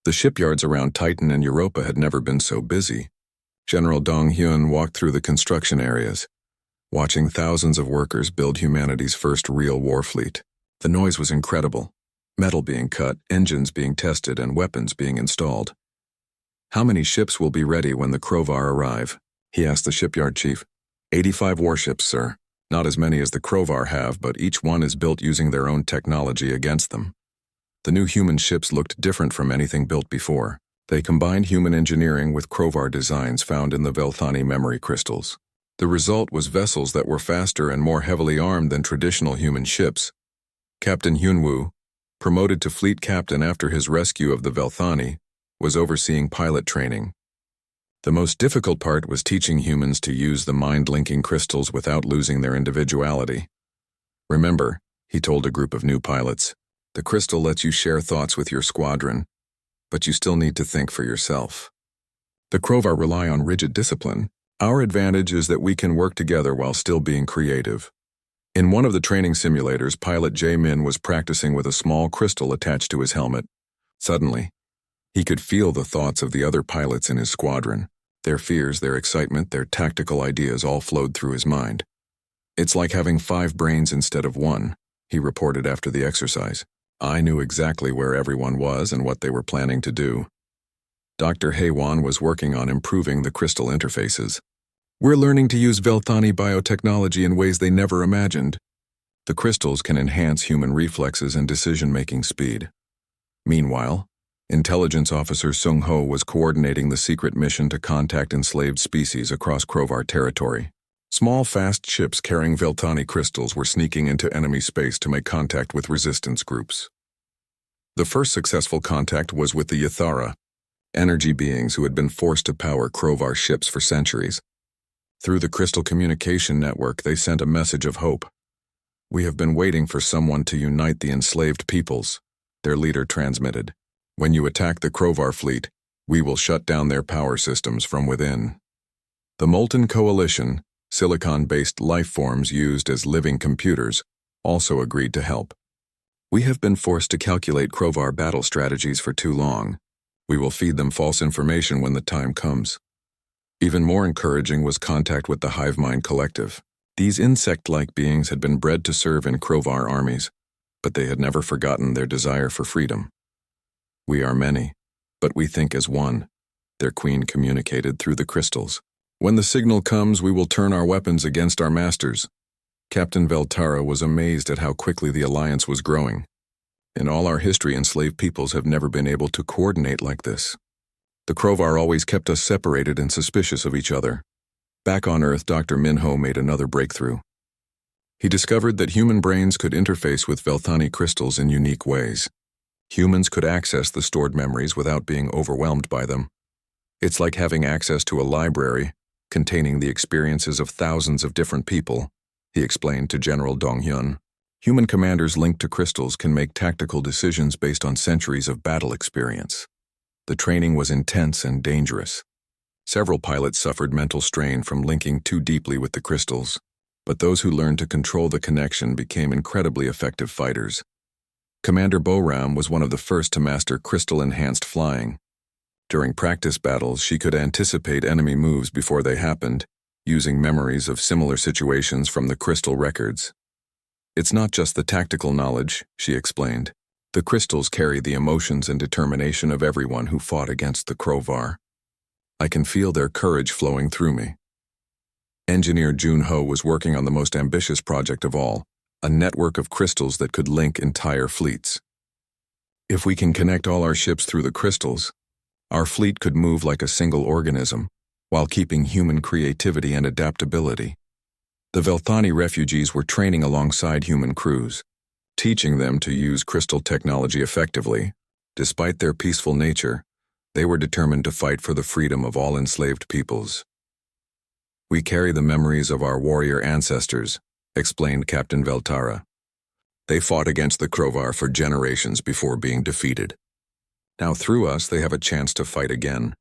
The shipyards around Titan and Europa had never been so busy. General Dong Hyun walked through the construction areas, watching thousands of workers build humanity's first real war fleet. The noise was incredible. Metal being cut, engines being tested, and weapons being installed. "How many ships will be ready when the Crovar arrive?" he asked the shipyard chief. 85 warships, sir. Not as many as the Crovar have, but each one is built using their own technology against them. The new human ships looked different from anything built before. They combined human engineering with Crovar designs found in the Velthani memory crystals. The result was vessels that were faster and more heavily armed than traditional human ships. Captain Hyunwoo, promoted to fleet captain after his rescue of the Velthani, was overseeing pilot training. The most difficult part was teaching humans to use the mind-linking crystals without losing their individuality. "Remember," he told a group of new pilots, "the crystal lets you share thoughts with your squadron, but you still need to think for yourself. The Crovar rely on rigid discipline. Our advantage is that we can work together while still being creative." In one of the training simulators, pilot Jae-min was practicing with a small crystal attached to his helmet. Suddenly, he could feel the thoughts of the other pilots in his squadron. Their fears, their excitement, their tactical ideas all flowed through his mind. "It's like having 5 brains instead of 1, he reported after the exercise. "I knew exactly where everyone was and what they were planning to do." Dr. Haewon was working on improving the crystal interfaces. "We're learning to use Velthani biotechnology in ways they never imagined. The crystals can enhance human reflexes and decision-making speed." Meanwhile, Intelligence Officer Sung-ho was coordinating the secret mission to contact enslaved species across Crovar territory. Small, fast ships carrying Velthani crystals were sneaking into enemy space to make contact with resistance groups. The first successful contact was with the Yathara, energy beings who had been forced to power Crovar ships for centuries. Through the crystal communication network, they sent a message of hope. "We have been waiting for someone to unite the enslaved peoples," their leader transmitted. "When you attack the Crovar fleet, we will shut down their power systems from within." The Molten Coalition, silicon-based life forms used as living computers, also agreed to help. "We have been forced to calculate Crovar battle strategies for too long. We will feed them false information when the time comes." Even more encouraging was contact with the Hive Mind Collective. These insect-like beings had been bred to serve in Crovar armies, but they had never forgotten their desire for freedom. "We are many, but we think as one," their queen communicated through the crystals. "When the signal comes, we will turn our weapons against our masters." Captain Veltara was amazed at how quickly the alliance was growing. In all our history, enslaved peoples have never been able to coordinate like this. The Crovar always kept us separated and suspicious of each other. Back on Earth, Dr. Minho made another breakthrough. He discovered that human brains could interface with Velthani crystals in unique ways. Humans could access the stored memories without being overwhelmed by them. "It's like having access to a library containing the experiences of thousands of different people," he explained to General Dong-hyun. "Human commanders linked to crystals can make tactical decisions based on centuries of battle experience." The training was intense and dangerous. Several pilots suffered mental strain from linking too deeply with the crystals, but those who learned to control the connection became incredibly effective fighters. Commander Boram was one of the first to master crystal-enhanced flying. During practice battles, she could anticipate enemy moves before they happened, using memories of similar situations from the crystal records. "It's not just the tactical knowledge," she explained. "The crystals carry the emotions and determination of everyone who fought against the Crovar. I can feel their courage flowing through me." Engineer Jun-ho was working on the most ambitious project of all, a network of crystals that could link entire fleets. "If we can connect all our ships through the crystals, our fleet could move like a single organism, while keeping human creativity and adaptability." The Velthani refugees were training alongside human crews, teaching them to use crystal technology effectively. Despite their peaceful nature, they were determined to fight for the freedom of all enslaved peoples. "We carry the memories of our warrior ancestors," explained Captain Veltara. "They fought against the Crovar for generations before being defeated. Now through us, they have a chance to fight again."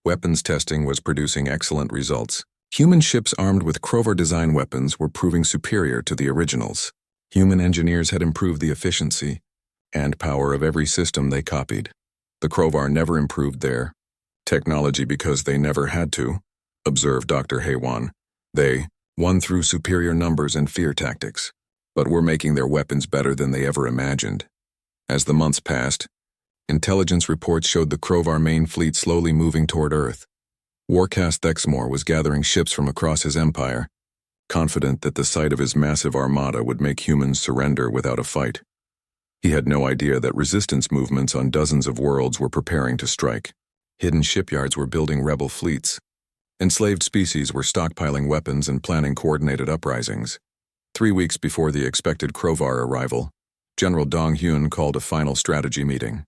Weapons testing was producing excellent results. Human ships armed with Crovar design weapons were proving superior to the originals. Human engineers had improved the efficiency and power of every system they copied. The Krovar never improved their technology because they never had to, observed Dr. Haywan. They won through superior numbers and fear tactics, but were making their weapons better than they ever imagined. As the months passed, intelligence reports showed the Krovar main fleet slowly moving toward Earth. Warcast Thexmore was gathering ships from across his empire, confident that the sight of his massive armada would make humans surrender without a fight. He had no idea that resistance movements on dozens of worlds were preparing to strike. Hidden shipyards were building rebel fleets. Enslaved species were stockpiling weapons and planning coordinated uprisings. 3 weeks before the expected Krovar arrival, General Dong Hyun called a final strategy meeting.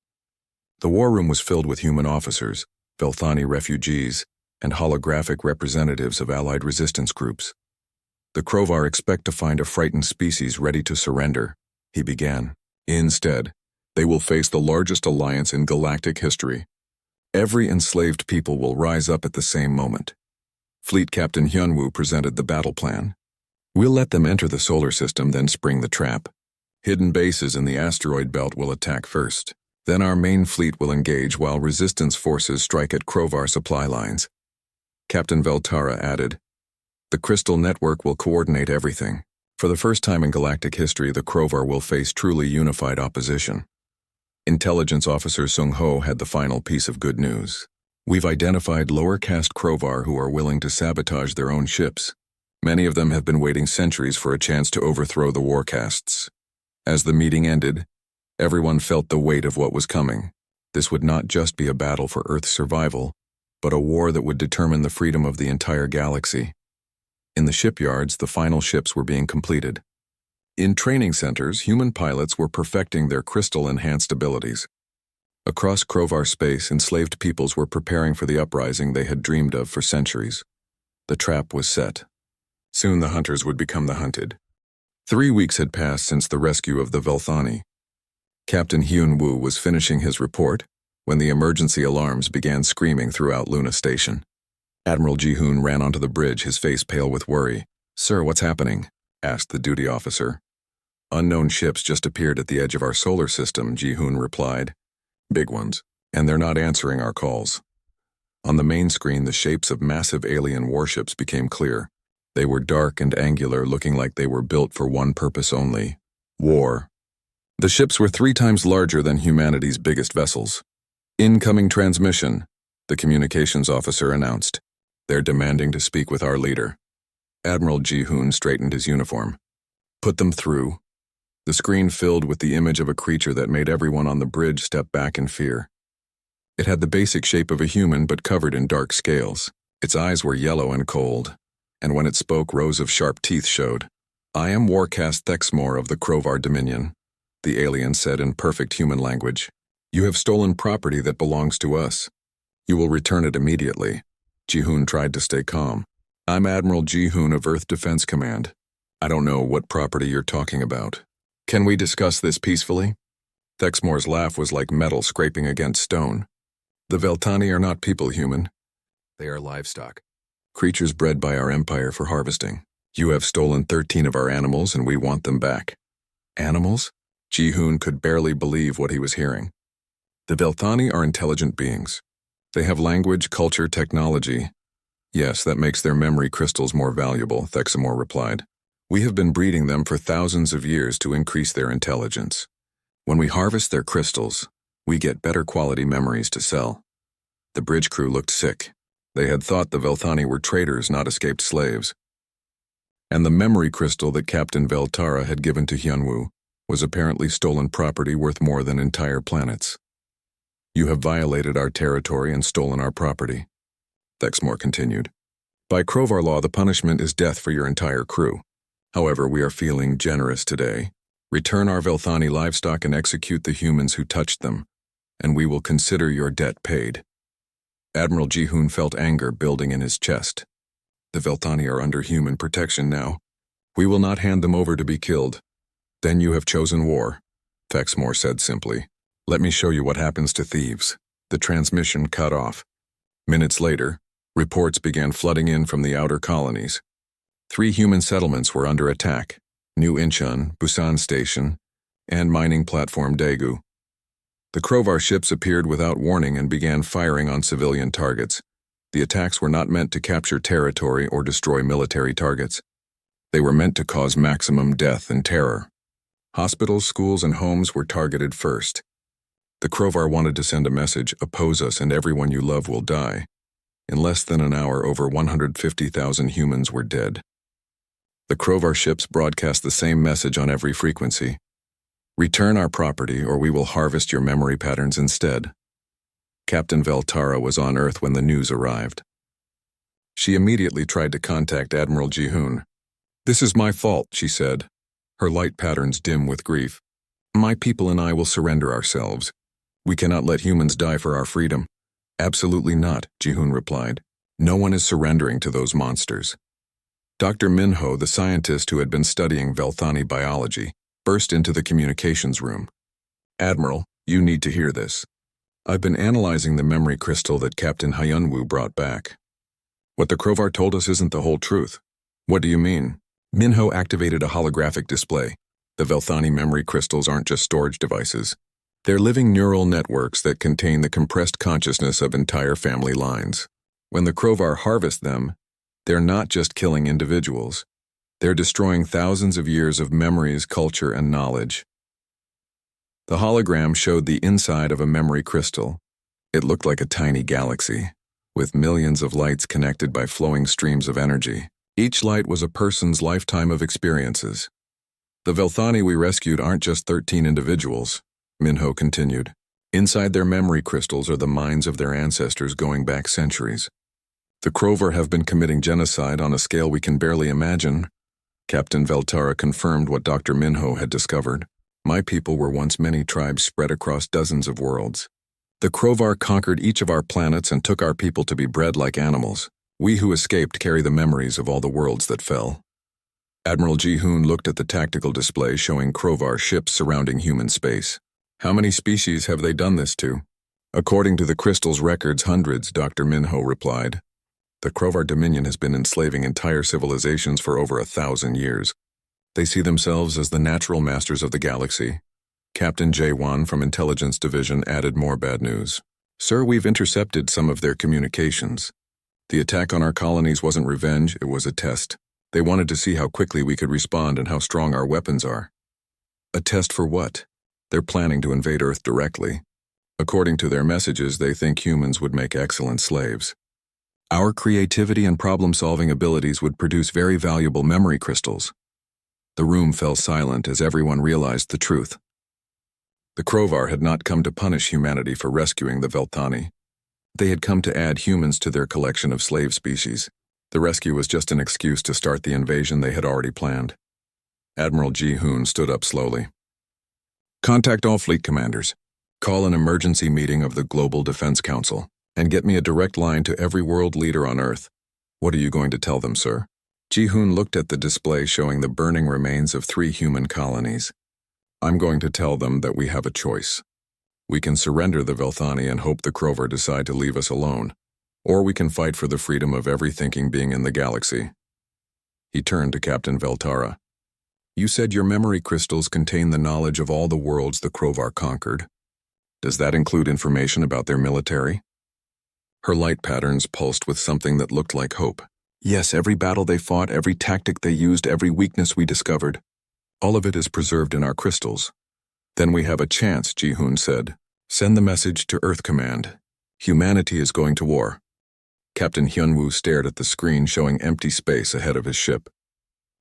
The war room was filled with human officers, Velthani refugees, and holographic representatives of allied resistance groups. The Krovar expect to find a frightened species ready to surrender, he began. Instead, they will face the largest alliance in galactic history. Every enslaved people will rise up at the same moment. Fleet Captain Hyunwoo presented the battle plan. We'll let them enter the solar system, then spring the trap. Hidden bases in the asteroid belt will attack first. Then our main fleet will engage while resistance forces strike at Krovar supply lines. Captain Veltara added, the Crystal Network will coordinate everything. For the first time in galactic history, the Krovar will face truly unified opposition. Intelligence Officer Sung Ho had the final piece of good news. We've identified lower caste Krovar who are willing to sabotage their own ships. Many of them have been waiting centuries for a chance to overthrow the war castes. As the meeting ended, everyone felt the weight of what was coming. This would not just be a battle for Earth's survival, but a war that would determine the freedom of the entire galaxy. In the shipyards, the final ships were being completed. In training centers, human pilots were perfecting their crystal-enhanced abilities. Across Krovar space, enslaved peoples were preparing for the uprising they had dreamed of for centuries. The trap was set. Soon the hunters would become the hunted. 3 weeks had passed since the rescue of the Velthani. Captain Hyun-woo was finishing his report when the emergency alarms began screaming throughout Luna Station. Admiral Ji-hoon ran onto the bridge, his face pale with worry. "Sir, what's happening?" asked the duty officer. "Unknown ships just appeared at the edge of our solar system," Ji-hoon replied. "Big ones, and they're not answering our calls." On the main screen, the shapes of massive alien warships became clear. They were dark and angular, looking like they were built for one purpose only: war. The ships were 3 times larger than humanity's biggest vessels. "Incoming transmission," the communications officer announced. "They're demanding to speak with our leader." Admiral Ji-hoon straightened his uniform. "Put them through." The screen filled with the image of a creature that made everyone on the bridge step back in fear. It had the basic shape of a human but covered in dark scales. Its eyes were yellow and cold, and when it spoke, rows of sharp teeth showed. "I am Warcast Thexmore of the Krovar Dominion," the alien said in perfect human language. "You have stolen property that belongs to us. You will return it immediately." Ji-hoon tried to stay calm. "I'm Admiral Ji-hoon of Earth Defense Command. I don't know what property you're talking about. Can we discuss this peacefully?" Thexmore's laugh was like metal scraping against stone. "The Veltani are not people, human. They are livestock. Creatures bred by our empire for harvesting. You have stolen 13 of our animals and we want them back." "Animals?" Ji-hoon could barely believe what he was hearing. "The Veltani are intelligent beings. They have language, culture, technology." "Yes, that makes their memory crystals more valuable," Thexmore replied. "We have been breeding them for thousands of years to increase their intelligence. When we harvest their crystals, we get better quality memories to sell." The bridge crew looked sick. They had thought the Velthani were traders, not escaped slaves. And the memory crystal that Captain Veltara had given to Hyunwoo was apparently stolen property worth more than entire planets. "You have violated our territory and stolen our property," Thexmore continued. "By Krovar law, the punishment is death for your entire crew. However, we are feeling generous today. Return our Velthani livestock and execute the humans who touched them, and we will consider your debt paid." Admiral Ji-hoon felt anger building in his chest. "The Velthani are under human protection now. We will not hand them over to be killed." "Then you have chosen war," Thexmore said simply. "Let me show you what happens to thieves." The transmission cut off. Minutes later, reports began flooding in from the outer colonies. 3 human settlements were under attack: New Incheon, Busan Station, and mining platform Daegu. The Krovar ships appeared without warning and began firing on civilian targets. The attacks were not meant to capture territory or destroy military targets. They were meant to cause maximum death and terror. Hospitals, schools, and homes were targeted first. The Krovar wanted to send a message: oppose us and everyone you love will die. In less than an hour, over 150,000 humans were dead. The Krovar ships broadcast the same message on every frequency: return our property or we will harvest your memory patterns instead. Captain Veltara was on Earth when the news arrived. She immediately tried to contact Admiral Ji-hoon. "This is my fault," she said, her light patterns dim with grief. "My people and I will surrender ourselves. We cannot let humans die for our freedom." "Absolutely not," Ji-hoon replied. "No one is surrendering to those monsters." Dr. Minho, the scientist who had been studying Velthani biology, burst into the communications room. "Admiral, you need to hear this. I've been analyzing the memory crystal that Captain Hyunwoo brought back. What the Krovar told us isn't the whole truth." "What do you mean?" Minho activated a holographic display. "The Velthani memory crystals aren't just storage devices. They're living neural networks that contain the compressed consciousness of entire family lines. When the Krovar harvest them, they're not just killing individuals. They're destroying thousands of years of memories, culture, and knowledge." The hologram showed the inside of a memory crystal. It looked like a tiny galaxy, with millions of lights connected by flowing streams of energy. Each light was a person's lifetime of experiences. "The Velthani we rescued aren't just 13 individuals," Minho continued. "Inside their memory crystals are the minds of their ancestors going back centuries. The Krovar have been committing genocide on a scale we can barely imagine." Captain Veltara confirmed what Dr. Minho had discovered. "My people were once many tribes spread across dozens of worlds. The Krovar conquered each of our planets and took our people to be bred like animals. We who escaped carry the memories of all the worlds that fell." Admiral Ji-hoon looked at the tactical display showing Krovar ships surrounding human space. "How many species have they done this to?" "According to the crystal's records, hundreds," Dr. Minho replied. "The Krovar Dominion has been enslaving entire civilizations for over 1,000 years. They see themselves as the natural masters of the galaxy." Captain Jae-won from Intelligence Division added more bad news. "Sir, we've intercepted some of their communications. The attack on our colonies wasn't revenge, it was a test. They wanted to see how quickly we could respond and how strong our weapons are." "A test for what?" "They're planning to invade Earth directly. According to their messages, they think humans would make excellent slaves. Our creativity and problem-solving abilities would produce very valuable memory crystals." The room fell silent as everyone realized the truth. The Krovar had not come to punish humanity for rescuing the Velthani. They had come to add humans to their collection of slave species. The rescue was just an excuse to start the invasion they had already planned. Admiral Ji-hoon stood up slowly. "Contact all fleet commanders. Call an emergency meeting of the Global Defense Council, and get me a direct line to every world leader on Earth." "What are you going to tell them, sir?" Ji-hoon looked at the display showing the burning remains of 3 human colonies. "I'm going to tell them that we have a choice. We can surrender the Velthani and hope the Krovar decide to leave us alone, or we can fight for the freedom of every thinking being in the galaxy." He turned to Captain Veltara. "You said your memory crystals contain the knowledge of all the worlds the Krovar conquered. Does that include information about their military?" Her light patterns pulsed with something that looked like hope. "Yes, every battle they fought, every tactic they used, every weakness we discovered. All of it is preserved in our crystals." "Then we have a chance," Ji-hoon said. "Send the message to Earth Command. Humanity is going to war." Captain Hyunwoo stared at the screen showing empty space ahead of his ship.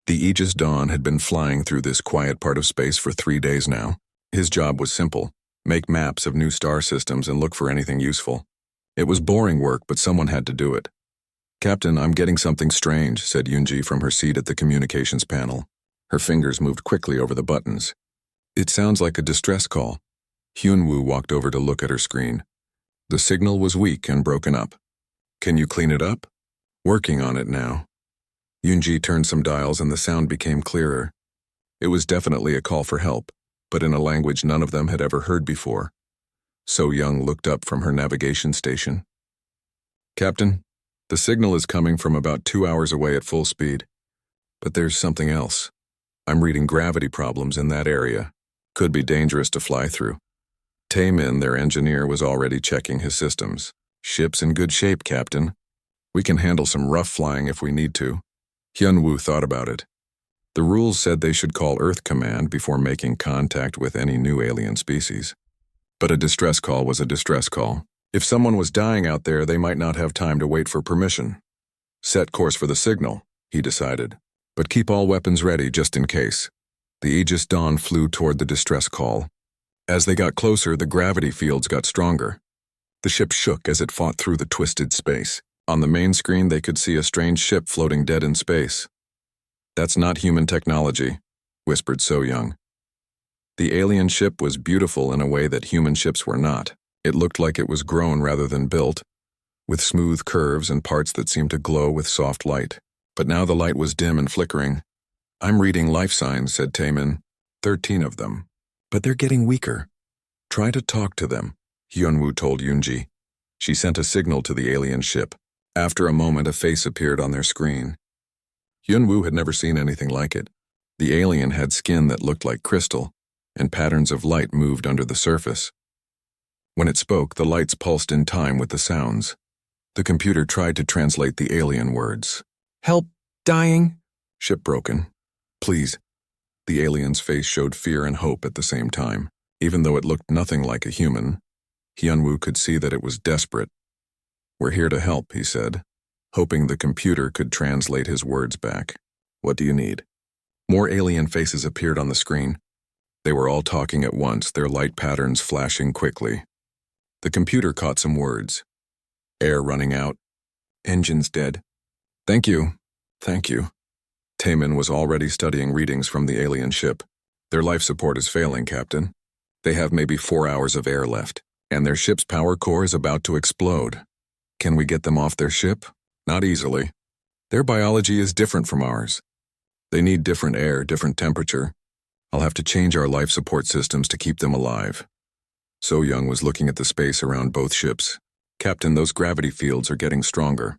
The Aegis Dawn had been flying through this quiet part of space for 3 days now. His job was simple: make maps of new star systems and look for anything useful. It was boring work, but someone had to do it. "Captain, I'm getting something strange," said Yoonji from her seat at the communications panel. Her fingers moved quickly over the buttons. "It sounds like a distress call." Hyunwoo walked over to look at her screen. The signal was weak and broken up. "Can you clean it up?" "Working on it now." Yoonji turned some dials and the sound became clearer. It was definitely a call for help, but in a language none of them had ever heard before. So Young looked up from her navigation station. "Captain, the signal is coming from about 2 hours away at full speed. But there's something else. I'm reading gravity problems in that area. Could be dangerous to fly through." Taemin, their engineer, was already checking his systems. "Ship's in good shape, Captain. We can handle some rough flying if we need to." Hyunwoo thought about it. The rules said they should call Earth Command before making contact with any new alien species. But a distress call was a distress call. If someone was dying out there, they might not have time to wait for permission. "Set course for the signal," he decided. "But keep all weapons ready just in case." The Aegis Dawn flew toward the distress call. As they got closer, the gravity fields got stronger. The ship shook as it fought through the twisted space. On the main screen, they could see a strange ship floating dead in space. "That's not human technology," whispered So-Young. The alien ship was beautiful in a way that human ships were not. It looked like it was grown rather than built, with smooth curves and parts that seemed to glow with soft light. But now the light was dim and flickering. "I'm reading life signs," said Taemin. 13 of them. "But they're getting weaker. Try to talk to them," Hyunwoo told Yoonji. She sent a signal to the alien ship. After a moment, a face appeared on their screen. Hyunwoo had never seen anything like it. The alien had skin that looked like crystal, and patterns of light moved under the surface. When it spoke, the lights pulsed in time with the sounds. The computer tried to translate the alien words. "Help, dying. Ship broken. Please." The alien's face showed fear and hope at the same time. Even though it looked nothing like a human, Hyunwoo could see that it was desperate. "We're here to help," he said, hoping the computer could translate his words back. "What do you need?" More alien faces appeared on the screen. They were all talking at once, their light patterns flashing quickly. The computer caught some words. "Air running out. Engines dead." "Thank you. Thank you." Taemin was already studying readings from the alien ship. "Their life support is failing, Captain. They have maybe 4 hours of air left, and their ship's power core is about to explode. Can we get them off their ship? Not easily. Their biology is different from ours. They need different air, different temperature. I'll have to change our life support systems to keep them alive." So-Young was looking at the space around both ships. "Captain, those gravity fields are getting stronger.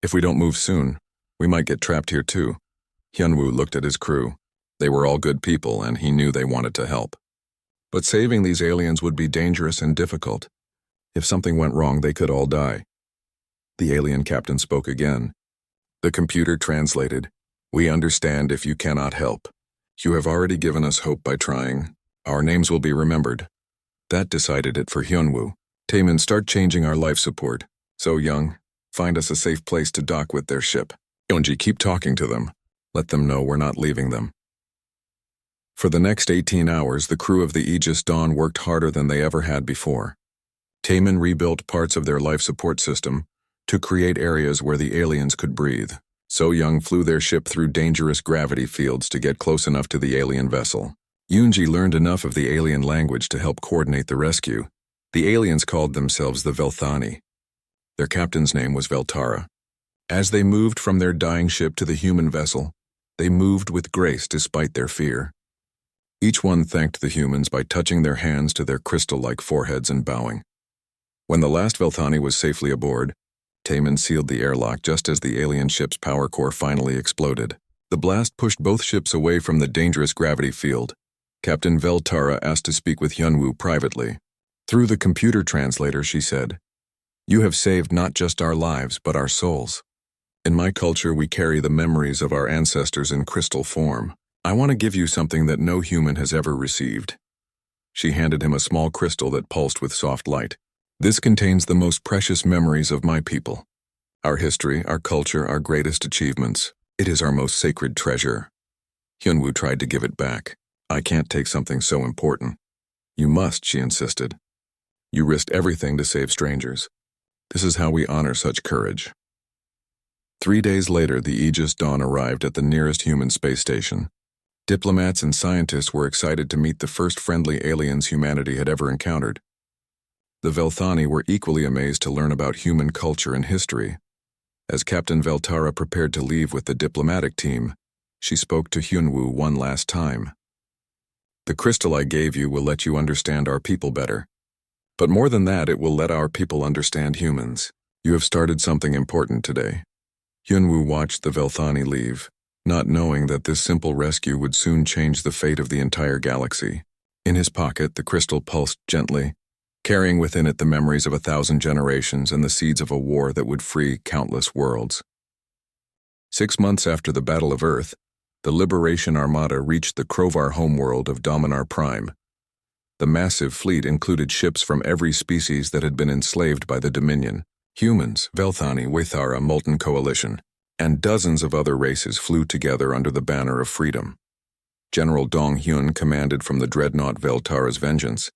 If we don't move soon, we might get trapped here too." Hyunwoo looked at his crew. They were all good people, and he knew they wanted to help. But saving these aliens would be dangerous and difficult. If something went wrong, they could all die. The alien captain spoke again. The computer translated. "We understand if you cannot help. You have already given us hope by trying. Our names will be remembered." That decided it for Hyunwoo. "Taemin, start changing our life support. So-Young, find us a safe place to dock with their ship. Yoonji, keep talking to them. Let them know we're not leaving them." For the next 18 hours, the crew of the Aegis Dawn worked harder than they ever had before. Taemin rebuilt parts of their life support system to create areas where the aliens could breathe. So-Young flew their ship through dangerous gravity fields to get close enough to the alien vessel. Yoonji learned enough of the alien language to help coordinate the rescue. The aliens called themselves the Velthani. Their captain's name was Veltara. As they moved from their dying ship to the human vessel, they moved with grace despite their fear. Each one thanked the humans by touching their hands to their crystal-like foreheads and bowing. When the last Velthani was safely aboard, Taemin sealed the airlock just as the alien ship's power core finally exploded. The blast pushed both ships away from the dangerous gravity field. Captain Veltara asked to speak with Hyunwoo privately. Through the computer translator, she said, "You have saved not just our lives, but our souls. In my culture, we carry the memories of our ancestors in crystal form. I want to give you something that no human has ever received." She handed him a small crystal that pulsed with soft light. "This contains the most precious memories of my people. Our history, our culture, our greatest achievements. It is our most sacred treasure." Hyunwoo tried to give it back. "I can't take something so important." "You must," she insisted. "You risked everything to save strangers. This is how we honor such courage." 3 days later, the Aegis Dawn arrived at the nearest human space station. Diplomats and scientists were excited to meet the first friendly aliens humanity had ever encountered. The Velthani were equally amazed to learn about human culture and history. As Captain Veltara prepared to leave with the diplomatic team, she spoke to Hyunwoo one last time. "The crystal I gave you will let you understand our people better. But more than that, it will let our people understand humans. You have started something important today." Hyunwoo watched the Velthani leave, not knowing that this simple rescue would soon change the fate of the entire galaxy. In his pocket, the crystal pulsed gently, carrying within it the memories of 1,000 generations and the seeds of a war that would free countless worlds. 6 months after the Battle of Earth, the Liberation Armada reached the Krovar homeworld of Dominar Prime. The massive fleet included ships from every species that had been enslaved by the Dominion. Humans, Velthani, Waithara, Molten Coalition, and dozens of other races flew together under the banner of freedom. General Dong Hyun commanded from the dreadnought Veltara's Vengeance,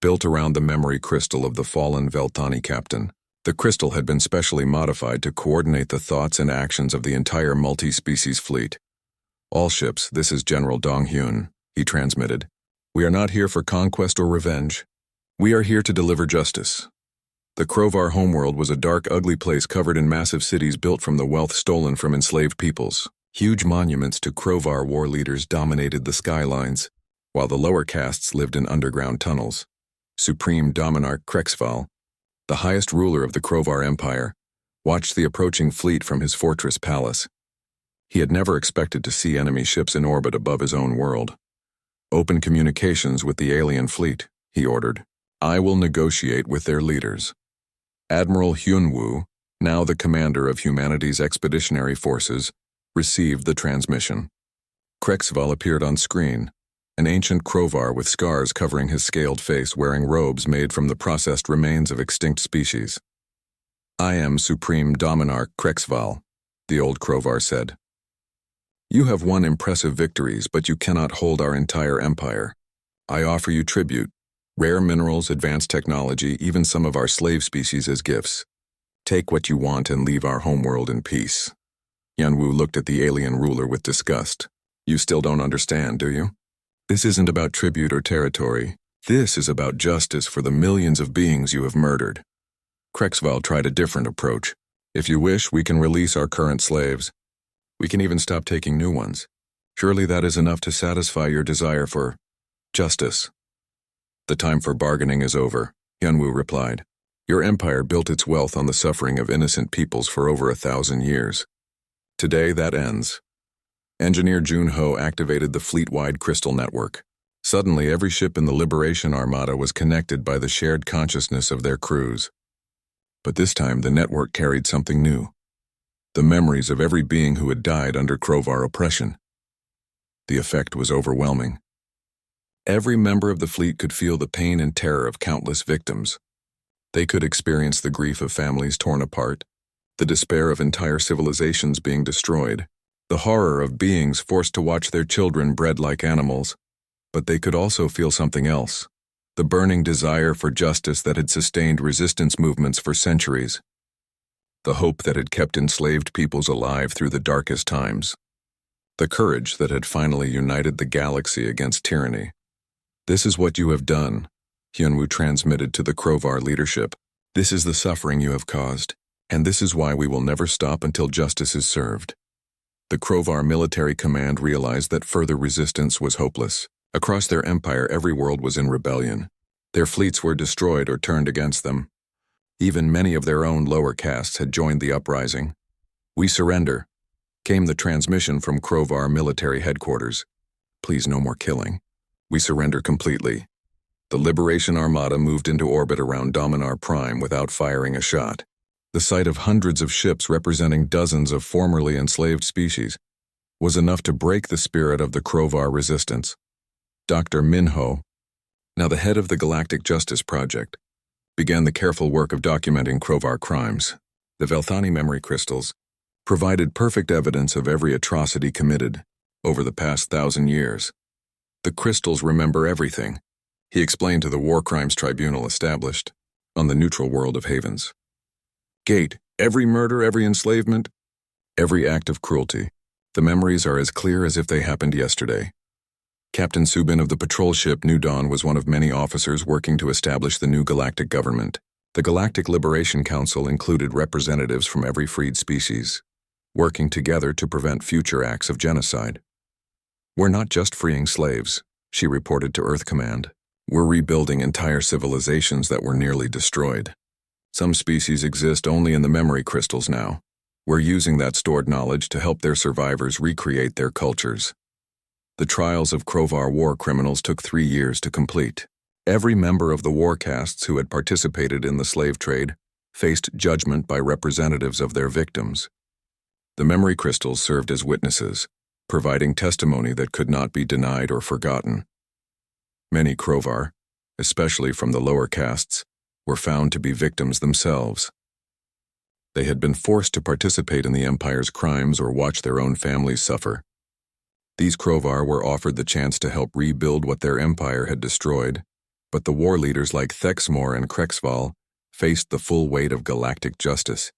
built around the memory crystal of the fallen Velthani captain. The crystal had been specially modified to coordinate the thoughts and actions of the entire multi-species fleet. "All ships, this is General Dong Hyun," he transmitted. "We are not here for conquest or revenge. We are here to deliver justice." The Krovar homeworld was a dark, ugly place covered in massive cities built from the wealth stolen from enslaved peoples. Huge monuments to Krovar war leaders dominated the skylines, while the lower castes lived in underground tunnels. Supreme Dominarch Krexval, the highest ruler of the Krovar Empire, watched the approaching fleet from his fortress palace. He had never expected to see enemy ships in orbit above his own world. "Open communications with the alien fleet," he ordered. "I will negotiate with their leaders." Admiral Hyunwoo, now the commander of humanity's expeditionary forces, received the transmission. Krexval appeared on screen, an ancient Krovar with scars covering his scaled face, wearing robes made from the processed remains of extinct species. "I am Supreme Dominarch Krexval," the old Krovar said. "You have won impressive victories, but you cannot hold our entire empire. I offer you tribute, rare minerals, advanced technology, even some of our slave species as gifts. Take what you want and leave our homeworld in peace." Hyunwoo looked at the alien ruler with disgust. "You still don't understand, do you? This isn't about tribute or territory. This is about justice for the millions of beings you have murdered." Krexval tried a different approach. "If you wish, we can release our current slaves. We can even stop taking new ones. Surely that is enough to satisfy your desire for justice." "The time for bargaining is over," Hyunwoo replied. "Your empire built its wealth on the suffering of innocent peoples for over 1,000 years. Today that ends." Engineer Junho activated the fleet-wide crystal network. Suddenly, every ship in the Liberation Armada was connected by the shared consciousness of their crews. But this time, the network carried something new: the memories of every being who had died under Krovar oppression. The effect was overwhelming. Every member of the fleet could feel the pain and terror of countless victims. They could experience the grief of families torn apart, the despair of entire civilizations being destroyed, the horror of beings forced to watch their children bred like animals. But they could also feel something else: the burning desire for justice that had sustained resistance movements for centuries, the hope that had kept enslaved peoples alive through the darkest times, the courage that had finally united the galaxy against tyranny. "This is what you have done," Hyunwoo transmitted to the Krovar leadership. "This is the suffering you have caused, and this is why we will never stop until justice is served." The Krovar military command realized that further resistance was hopeless. Across their empire, every world was in rebellion. Their fleets were destroyed or turned against them. Even many of their own lower castes had joined the uprising. "We surrender," came the transmission from Krovar military headquarters. "Please, no more killing. We surrender completely." The Liberation Armada moved into orbit around Dominar Prime without firing a shot. The sight of hundreds of ships representing dozens of formerly enslaved species was enough to break the spirit of the Krovar resistance. Dr. Minho, now the head of the Galactic Justice Project, began the careful work of documenting Krovar crimes. The Velthani memory crystals provided perfect evidence of every atrocity committed over the past 1,000 years. "The crystals remember everything," he explained to the War Crimes Tribunal established on the neutral world of Havens. "Gate, every murder, every enslavement, every act of cruelty. The memories are as clear as if they happened yesterday." Captain Subin of the patrol ship New Dawn was one of many officers working to establish the new galactic government. The Galactic Liberation Council included representatives from every freed species, working together to prevent future acts of genocide. "We're not just freeing slaves," she reported to Earth Command. "We're rebuilding entire civilizations that were nearly destroyed. Some species exist only in the memory crystals now. We're using that stored knowledge to help their survivors recreate their cultures." The trials of Crovar war criminals took 3 years to complete. Every member of the war castes who had participated in the slave trade faced judgment by representatives of their victims. The memory crystals served as witnesses, providing testimony that could not be denied or forgotten. Many Crovar, especially from the lower castes, were found to be victims themselves. They had been forced to participate in the Empire's crimes or watch their own families suffer. These Crovar were offered the chance to help rebuild what their empire had destroyed, but the war leaders like Thexmor and Krexval faced the full weight of galactic justice.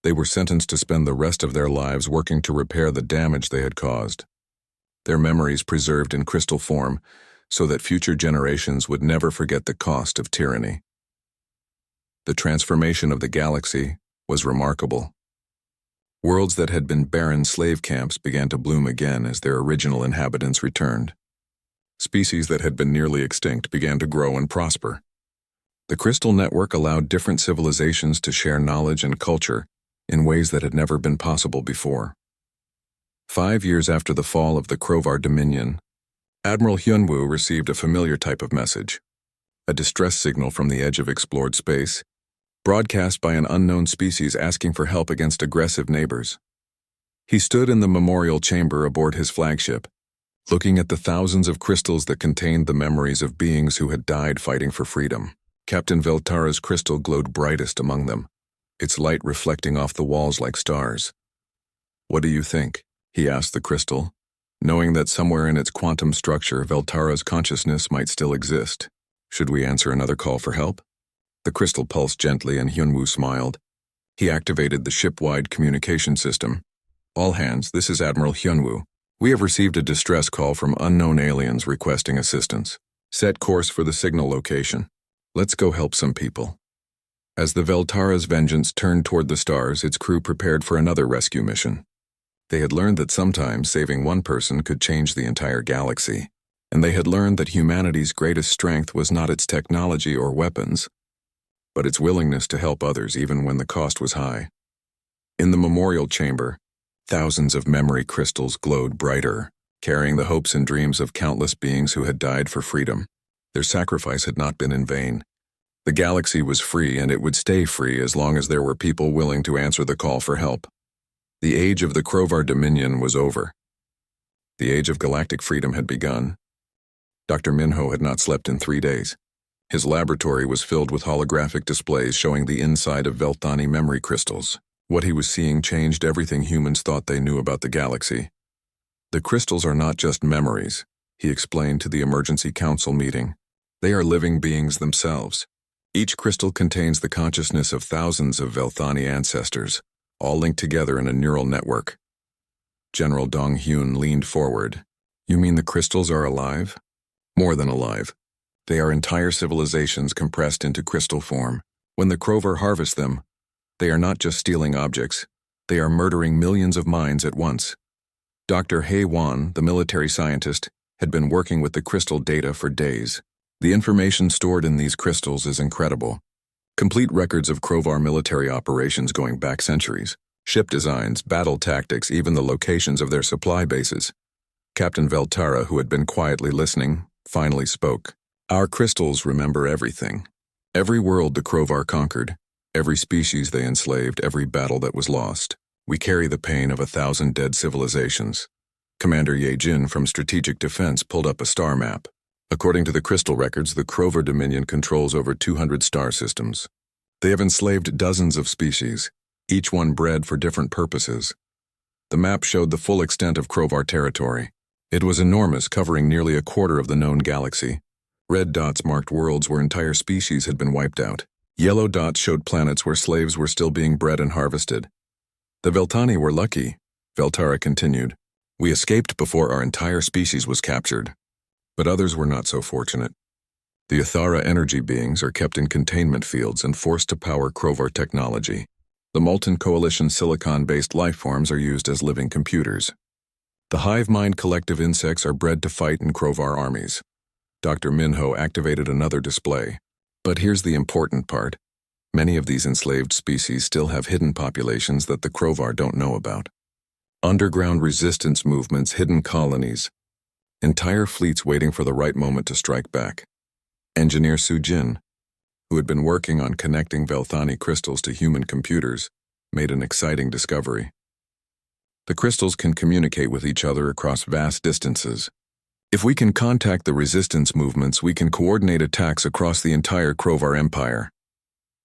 They were sentenced to spend the rest of their lives working to repair the damage they had caused. Their memories preserved in crystal form so that future generations would never forget the cost of tyranny. The transformation of the galaxy was remarkable. Worlds that had been barren slave camps began to bloom again as their original inhabitants returned. Species that had been nearly extinct began to grow and prosper. The crystal network allowed different civilizations to share knowledge and culture in ways that had never been possible before. 5 years after the fall of the Crovar Dominion, Admiral Hyunwoo received a familiar type of message, a distress signal from the edge of explored space, broadcast by an unknown species asking for help against aggressive neighbors. He stood in the memorial chamber aboard his flagship, looking at the thousands of crystals that contained the memories of beings who had died fighting for freedom. Captain Veltara's crystal glowed brightest among them, its light reflecting off the walls like stars. "What do you think?" he asked the crystal, knowing that somewhere in its quantum structure Veltara's consciousness might still exist. "Should we answer another call for help?" The crystal pulsed gently and Hyunwoo smiled. He activated the ship-wide communication system. "All hands, this is Admiral Hyunwoo. We have received a distress call from unknown aliens requesting assistance. Set course for the signal location. Let's go help some people." As the Veltara's Vengeance turned toward the stars, its crew prepared for another rescue mission. They had learned that sometimes saving one person could change the entire galaxy, and they had learned that humanity's greatest strength was not its technology or weapons, but its willingness to help others even when the cost was high. In the memorial chamber, thousands of memory crystals glowed brighter, carrying the hopes and dreams of countless beings who had died for freedom. Their sacrifice had not been in vain. The galaxy was free, and it would stay free as long as there were people willing to answer the call for help. The age of the Crovar Dominion was over. The age of galactic freedom had begun. Dr. Minho had not slept in 3 days. His laboratory was filled with holographic displays showing the inside of Velthani memory crystals. What he was seeing changed everything humans thought they knew about the galaxy. "The crystals are not just memories," he explained to the emergency council meeting. "They are living beings themselves. Each crystal contains the consciousness of thousands of Velthani ancestors, all linked together in a neural network." General Dong Hyun leaned forward. "You mean the crystals are alive?" "More than alive. They are entire civilizations compressed into crystal form. When the Crovar harvest them, they are not just stealing objects, they are murdering millions of minds at once." Dr. Hae Won, the military scientist, had been working with the crystal data for days. The information stored in these crystals is incredible. Complete records of Crovar military operations going back centuries, ship designs, battle tactics, even the locations of their supply bases. Captain Veltara, who had been quietly listening, finally spoke. "Our crystals remember everything. Every world the Crovar conquered, every species they enslaved, every battle that was lost. We carry the pain of 1,000 dead civilizations." Commander Ye Jin from Strategic Defense pulled up a star map. According to the crystal records, the Crovar Dominion controls over 200 star systems. They have enslaved dozens of species, each one bred for different purposes. The map showed the full extent of Crovar territory. It was enormous, covering nearly a quarter of the known galaxy. Red dots marked worlds where entire species had been wiped out. Yellow dots showed planets where slaves were still being bred and harvested. "The Velthani were lucky," Veltara continued. "We escaped before our entire species was captured. But others were not so fortunate. The Athara energy beings are kept in containment fields and forced to power Crovar technology. The Molten Coalition silicon-based lifeforms are used as living computers. The hive mind collective insects are bred to fight in Crovar armies." Dr. Minho activated another display. But here's the important part. Many of these enslaved species still have hidden populations that the Crovar don't know about. Underground resistance movements, hidden colonies. entire fleets waiting for the right moment to strike back. Engineer Su-jin, who had been working on connecting Velthani crystals to human computers, made an exciting discovery. The crystals can communicate with each other across vast distances. If we can contact the resistance movements, we can coordinate attacks across the entire Krovar Empire.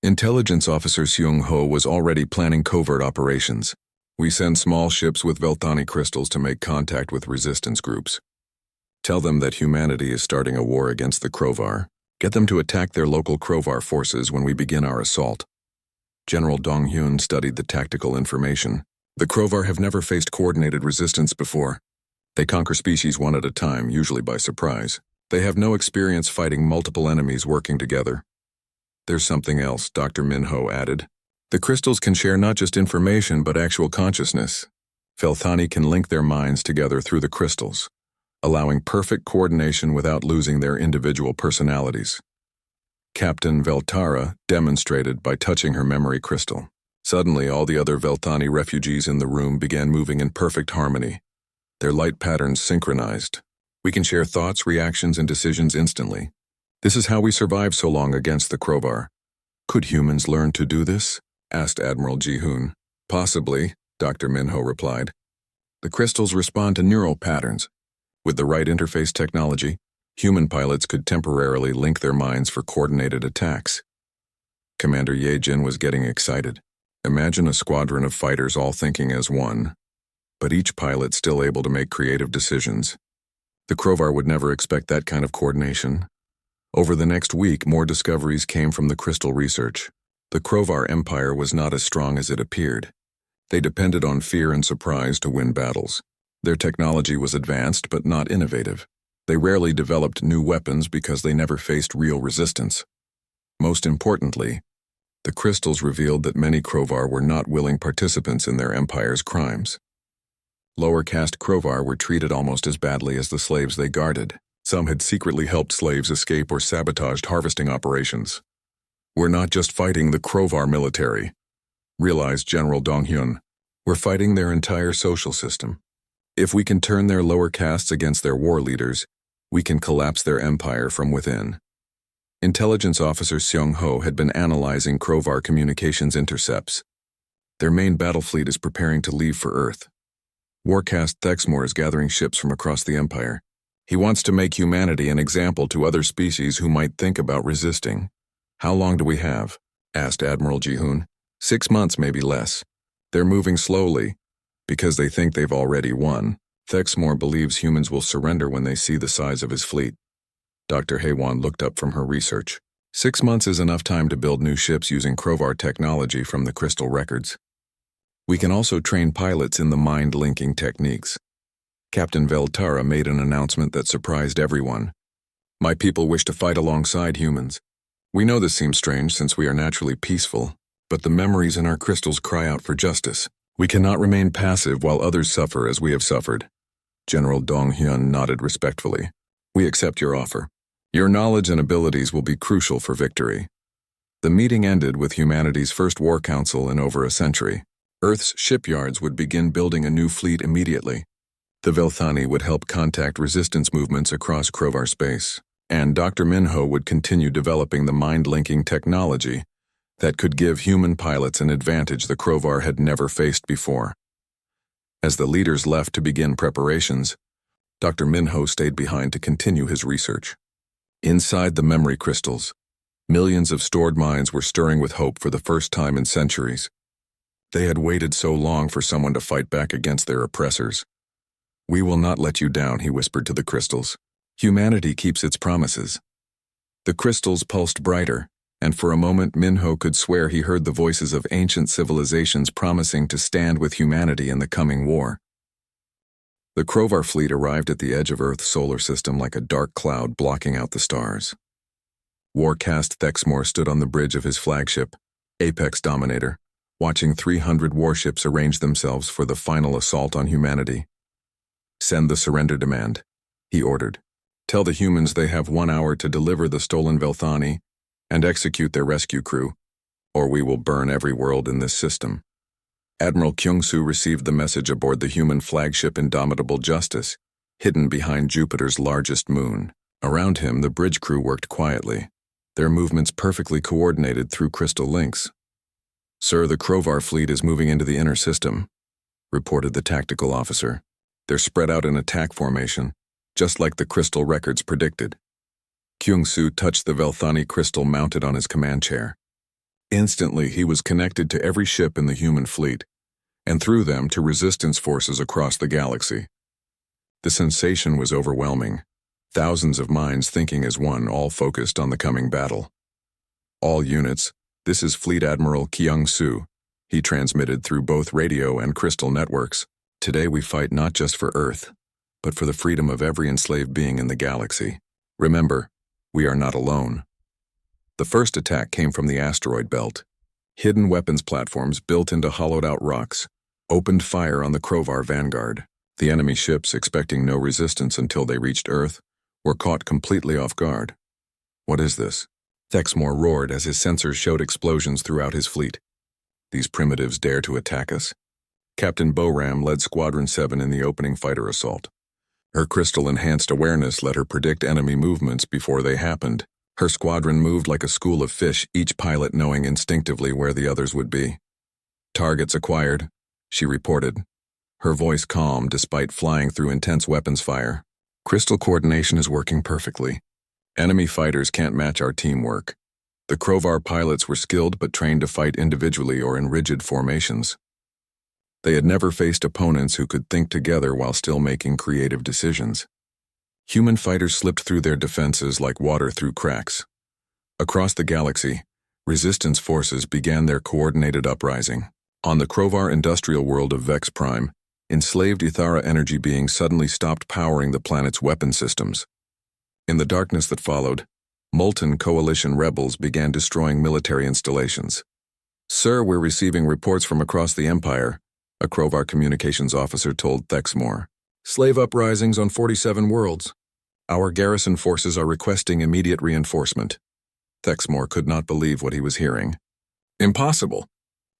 Intelligence Officer Seung-ho was already planning covert operations. We send small ships with Velthani crystals to make contact with resistance groups. Tell them that humanity is starting a war against the Krovar. Get them to attack their local Krovar forces when we begin our assault. General Dong-hyun studied the tactical information. The Krovar have never faced coordinated resistance before. They conquer species one at a time, usually by surprise. They have no experience fighting multiple enemies working together. There's something else, Dr. Minho added. The crystals can share not just information but actual consciousness. Velthani can link their minds together through the crystals, allowing perfect coordination without losing their individual personalities. Captain Veltara demonstrated by touching her memory crystal. Suddenly, all the other Velthani refugees in the room began moving in perfect harmony. Their light patterns synchronized. We can share thoughts, reactions, and decisions instantly. This is how we survived so long against the Krovar. Could humans learn to do this? Asked Admiral Ji-hoon. Possibly, Dr. Minho replied. The crystals respond to neural patterns. With the right interface technology, human pilots could temporarily link their minds for coordinated attacks. Commander Ye-jin was getting excited. Imagine a squadron of fighters all thinking as one, but each pilot still able to make creative decisions. The Krovar would never expect that kind of coordination. Over the next week, more discoveries came from the crystal research. The Krovar Empire was not as strong as it appeared. They depended on fear and surprise to win battles. Their technology was advanced but not innovative. They rarely developed new weapons because they never faced real resistance. Most importantly, the crystals revealed that many Krovar were not willing participants in their empire's crimes. Lower caste Krovar were treated almost as badly as the slaves they guarded. Some had secretly helped slaves escape or sabotaged harvesting operations. We're not just fighting the Krovar military, realized General Dong-hyun. We're fighting their entire social system. If we can turn their lower castes against their war leaders, we can collapse their empire from within. Intelligence Officer Seung-ho had been analyzing Krovar communications intercepts. Their main battle fleet is preparing to leave for Earth. Warcast Thexmore is gathering ships from across the Empire. He wants to make humanity an example to other species who might think about resisting. How long do we have? Asked Admiral Ji-hoon. 6 months, maybe less. They're moving slowly, because they think they've already won. Thexmore believes humans will surrender when they see the size of his fleet. Dr. Haewon looked up from her research. 6 months is enough time to build new ships using Krovar technology from the crystal records. We can also train pilots in the mind-linking techniques. Captain Veltara made an announcement that surprised everyone. My people wish to fight alongside humans. We know this seems strange since we are naturally peaceful, but the memories in our crystals cry out for justice. We cannot remain passive while others suffer as we have suffered. General Dong-hyun nodded respectfully. We accept your offer. Your knowledge and abilities will be crucial for victory. The meeting ended with humanity's first war council in over a century. Earth's shipyards would begin building a new fleet immediately. The Velthani would help contact resistance movements across Krovar space, and Dr. Minho would continue developing the mind-linking technology that could give human pilots an advantage the Krovar had never faced before. As the leaders left to begin preparations, Dr. Minho stayed behind to continue his research. Inside the memory crystals, millions of stored minds were stirring with hope for the first time in centuries. They had waited so long for someone to fight back against their oppressors. We will not let you down, he whispered to the crystals. Humanity keeps its promises. The crystals pulsed brighter, and for a moment Minho could swear he heard the voices of ancient civilizations promising to stand with humanity in the coming war. The Krovar fleet arrived at the edge of Earth's solar system like a dark cloud blocking out the stars. Warcast Thexmore stood on the bridge of his flagship, Apex Dominator, watching 300 warships arrange themselves for the final assault on humanity. Send the surrender demand, he ordered. Tell the humans they have 1 hour to deliver the stolen Velthani and execute their rescue crew, or we will burn every world in this system. Admiral Kyung-soo received the message aboard the human flagship Indomitable Justice. hidden behind Jupiter's largest moon. Around him, the bridge crew worked quietly, their movements perfectly coordinated through crystal links. "Sir, the Krovar fleet is moving into the inner system," reported the tactical officer. "They're spread out in attack formation, just like the crystal records predicted." Kyung-Soo touched the Velthani crystal mounted on his command chair. Instantly, he was connected to every ship in the human fleet, and through them to resistance forces across the galaxy. The sensation was overwhelming. Thousands of minds thinking as one, all focused on the coming battle. "All units, this is Fleet Admiral Kyung-Soo," he transmitted through both radio and crystal networks. "Today we fight not just for Earth, but for the freedom of every enslaved being in the galaxy. Remember, we are not alone." The first attack came from the asteroid belt. Hidden weapons platforms built into hollowed-out rocks opened fire on the Krovar vanguard. The enemy ships, expecting no resistance until they reached Earth, were caught completely off guard. "What is this?" Thexmore roared as his sensors showed explosions throughout his fleet. "These primitives dare to attack us." Captain Boram led Squadron 7 in the opening fighter assault. Her crystal-enhanced awareness let her predict enemy movements before they happened. Her squadron moved like a school of fish, each pilot knowing instinctively where the others would be. "Targets acquired," she reported, her voice calm despite flying through intense weapons fire. "Crystal coordination is working perfectly. Enemy fighters can't match our teamwork." The Krovar pilots were skilled but trained to fight individually or in rigid formations. They had never faced opponents who could think together while still making creative decisions. Human fighters slipped through their defenses like water through cracks. Across the galaxy, resistance forces began their coordinated uprising. On the Krovar industrial world of Vex Prime, enslaved Ithara energy beings suddenly stopped powering the planet's weapon systems. In the darkness that followed, molten coalition rebels began destroying military installations. "Sir, we're receiving reports from across the Empire," a Krovar communications officer told Thexmore. "Slave uprisings on 47 worlds. Our garrison forces are requesting immediate reinforcement." Thexmore could not believe what he was hearing. "Impossible.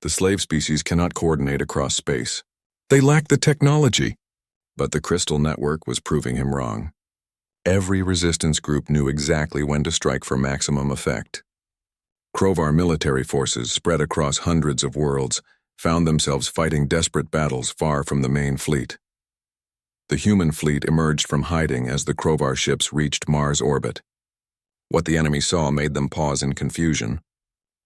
The slave species cannot coordinate across space. They lack the technology." But the crystal network was proving him wrong. Every resistance group knew exactly when to strike for maximum effect. Krovar military forces, spread across hundreds of worlds, found themselves fighting desperate battles far from the main fleet. The human fleet emerged from hiding as the Krovar ships reached Mars orbit. What the enemy saw made them pause in confusion.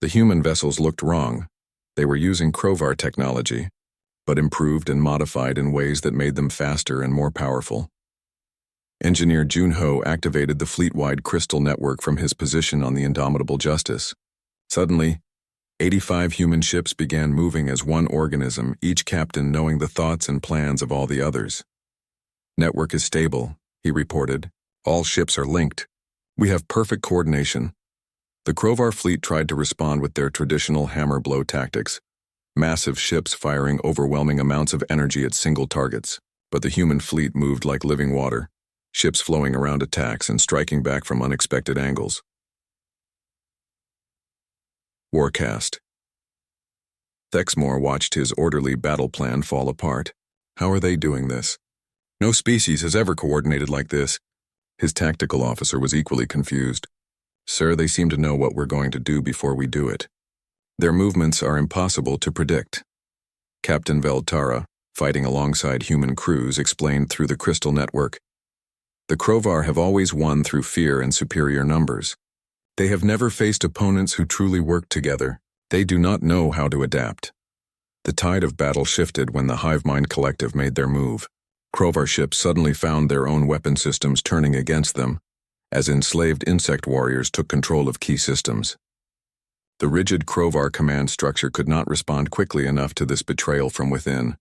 The human vessels looked wrong. They were using Krovar technology, but improved and modified in ways that made them faster and more powerful. Engineer Junho activated the fleet-wide crystal network from his position on the Indomitable Justice. Suddenly, 85 human ships began moving as one organism, each captain knowing the thoughts and plans of all the others. "Network is stable," he reported. "All ships are linked. We have perfect coordination." The Krovar fleet tried to respond with their traditional hammer blow tactics, massive ships firing overwhelming amounts of energy at single targets. But the human fleet moved like living water, ships flowing around attacks and striking back from unexpected angles. Warcast. Thexmore watched his orderly battle plan fall apart. How are they doing this? No species has ever coordinated like this. His tactical officer was equally confused. "Sir, they seem to know what we're going to do before we do it. Their movements are impossible to predict." Captain Veltara, fighting alongside human crews, explained through the crystal network. "The Krovar have always won through fear and superior numbers. They have never faced opponents who truly work together. They do not know how to adapt." The tide of battle shifted when the Hive Mind Collective made their move. Krovar ships suddenly found their own weapon systems turning against them, as enslaved insect warriors took control of key systems. The rigid Krovar command structure could not respond quickly enough to this betrayal from within.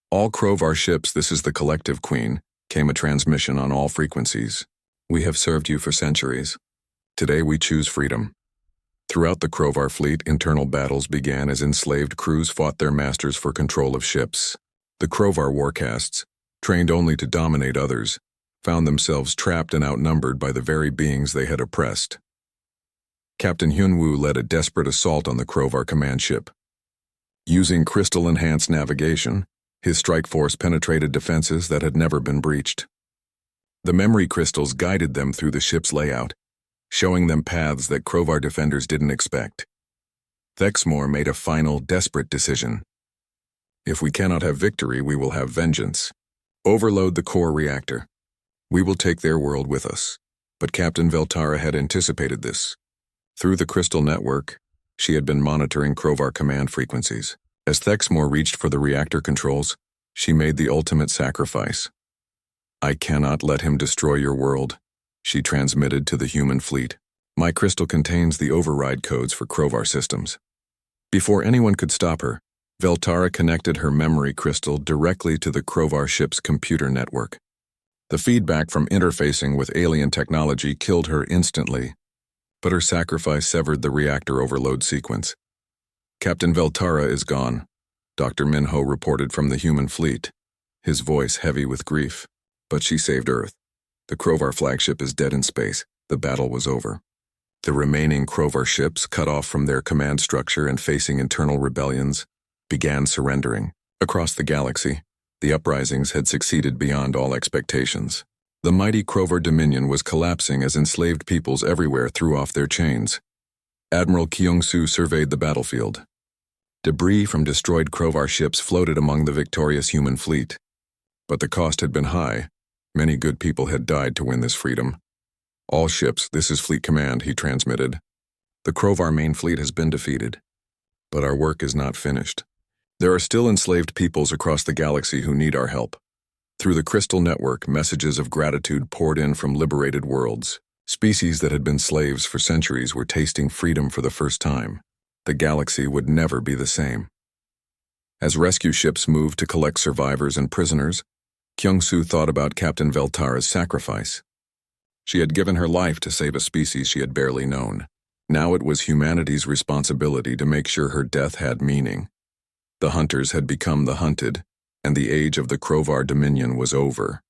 "All Krovar ships, this is the Collective Queen," came a transmission on all frequencies. "We have served you for centuries. Today we choose freedom." Throughout the Krovar fleet, internal battles began as enslaved crews fought their masters for control of ships. The Krovar warcasts, trained only to dominate others, found themselves trapped and outnumbered by the very beings they had oppressed. Captain Hyunwoo led a desperate assault on the Krovar command ship. Using crystal-enhanced navigation, his strike force penetrated defenses that had never been breached. The memory crystals guided them through the ship's layout, showing them paths that Krovar defenders didn't expect. Thexmore made a final, desperate decision. If we cannot have victory, we will have vengeance. Overload the core reactor. We will take their world with us. But Captain Veltara had anticipated this. Through the crystal network, she had been monitoring Krovar command frequencies. As Thexmore reached for the reactor controls, she made the ultimate sacrifice. "I cannot let him destroy your world," she transmitted to the human fleet. "My crystal contains the override codes for Krovar systems." Before anyone could stop her, Veltara connected her memory crystal directly to the Krovar ship's computer network. The feedback from interfacing with alien technology killed her instantly, but her sacrifice severed the reactor overload sequence. "Captain Veltara is gone," Dr. Minho reported from the human fleet, his voice heavy with grief. "But she saved Earth. The Krovar flagship is dead in space. The battle was over." The remaining Krovar ships, cut off from their command structure and facing internal rebellions, began surrendering. Across the galaxy, the uprisings had succeeded beyond all expectations. The mighty Krovar dominion was collapsing as enslaved peoples everywhere threw off their chains. Admiral Kyung-soo surveyed the battlefield. Debris from destroyed Krovar ships floated among the victorious human fleet. But the cost had been high. Many good people had died to win this freedom. "All ships, this is Fleet Command," he transmitted. "The Krovar main fleet has been defeated. But our work is not finished. There are still enslaved peoples across the galaxy who need our help." Through the crystal network, messages of gratitude poured in from liberated worlds. Species that had been slaves for centuries were tasting freedom for the first time. The galaxy would never be the same. As rescue ships moved to collect survivors and prisoners, Kyung-soo thought about Captain Veltara's sacrifice. She had given her life to save a species she had barely known. Now it was humanity's responsibility to make sure her death had meaning. The hunters had become the hunted, and the age of the Krovar dominion was over.